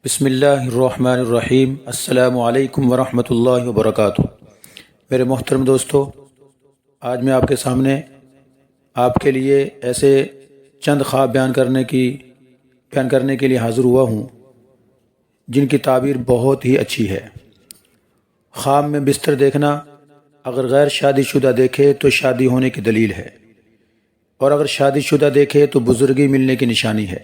بسم اللہ الرحمن الرحیم۔ السلام علیکم ورحمۃ اللہ وبرکاتہ۔ میرے محترم دوستو، آج میں آپ کے سامنے آپ کے لیے ایسے چند خواب بیان کرنے کے لیے حاضر ہوا ہوں جن کی تعبیر بہت ہی اچھی ہے۔ خواب میں بستر دیکھنا اگر غیر شادی شدہ دیکھے تو شادی ہونے کی دلیل ہے، اور اگر شادی شدہ دیکھے تو بزرگی ملنے کی نشانی ہے۔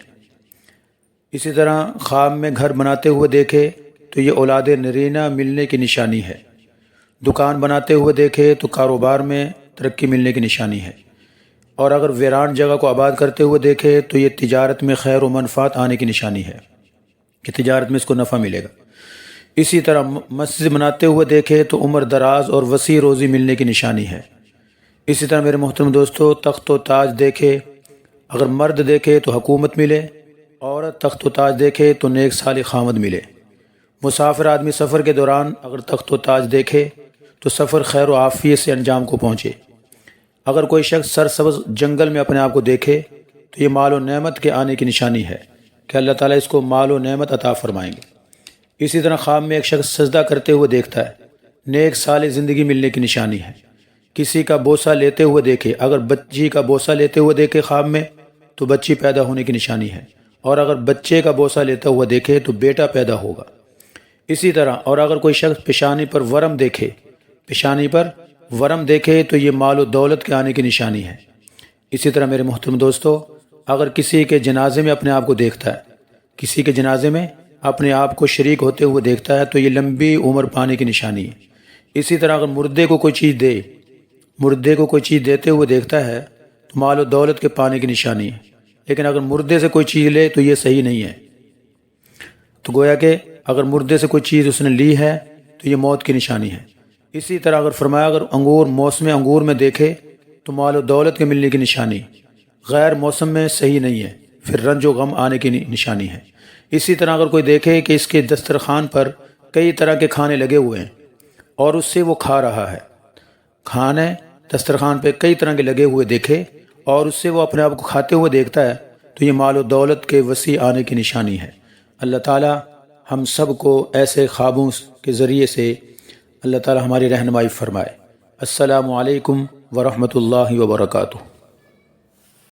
اسی طرح خواب میں گھر بناتے ہوئے دیکھے تو یہ اولاد نرینہ ملنے کی نشانی ہے۔ دکان بناتے ہوئے دیکھے تو کاروبار میں ترقی ملنے کی نشانی ہے، اور اگر ویران جگہ کو آباد کرتے ہوئے دیکھے تو یہ تجارت میں خیر و منفعت آنے کی نشانی ہے کہ تجارت میں اس کو نفع ملے گا۔ اسی طرح مسجد بناتے ہوئے دیکھے تو عمر دراز اور وسیع روزی ملنے کی نشانی ہے۔ اسی طرح میرے محترم دوستو، تخت و تاج دیکھے اگر مرد دیکھے تو حکومت ملے، عورت تخت و تاج دیکھے تو نیک صالح خامد ملے۔ مسافر آدمی سفر کے دوران اگر تخت و تاج دیکھے تو سفر خیر و عافیت سے انجام کو پہنچے۔ اگر کوئی شخص سرسبز جنگل میں اپنے آپ کو دیکھے تو یہ مال و نعمت کے آنے کی نشانی ہے کہ اللہ تعالیٰ اس کو مال و نعمت عطا فرمائیں گے۔ اسی طرح خواب میں ایک شخص سجدہ کرتے ہوئے دیکھتا ہے، نیک صالح زندگی ملنے کی نشانی ہے۔ کسی کا بوسہ لیتے ہوئے دیکھے، اگر بچی کا بوسہ لیتے ہوئے دیکھے خواب میں تو بچی پیدا ہونے کی نشانی ہے، اور اگر بچے کا بوسہ لیتا ہوا دیکھے تو بیٹا پیدا ہوگا۔ اسی طرح اور اگر کوئی شخص پیشانی پر ورم دیکھے تو یہ مال و دولت کے آنے کی نشانی ہے۔ اسی طرح میرے محترم دوستو، اگر کسی کے جنازے میں اپنے آپ کو دیکھتا ہے، کسی کے جنازے میں اپنے آپ کو شریک ہوتے ہوئے دیکھتا ہے تو یہ لمبی عمر پانے کی نشانی ہے۔ اسی طرح اگر مردے کو کوئی چیز دیتے ہوئے دیکھتا ہے تو مال و دولت کے پانے کی نشانی ہے، لیکن اگر مردے سے کوئی چیز لے تو یہ صحیح نہیں ہے۔ تو گویا کہ اگر مردے سے کوئی چیز اس نے لی ہے تو یہ موت کی نشانی ہے۔ اسی طرح اگر فرمایا اگر موسم انگور میں دیکھے تو مال و دولت کے ملنے کی نشانی، غیر موسم میں صحیح نہیں ہے، پھر رنج و غم آنے کی نشانی ہے۔ اسی طرح اگر کوئی دیکھے کہ اس کے دسترخوان پر کئی طرح کے کھانے لگے ہوئے ہیں اور اس سے وہ کھا رہا ہے، کھانے دسترخوان پہ کئی طرح کے لگے ہوئے دیکھے اور اس سے وہ اپنے آپ کو کھاتے ہوئے دیکھتا ہے تو یہ مال و دولت کے وسیع آنے کی نشانی ہے۔ اللہ تعالی ہم سب کو ایسے خوابوں کے ذریعے سے اللہ تعالی ہماری رہنمائی فرمائے۔ السلام علیکم ورحمۃ اللہ وبرکاتہ۔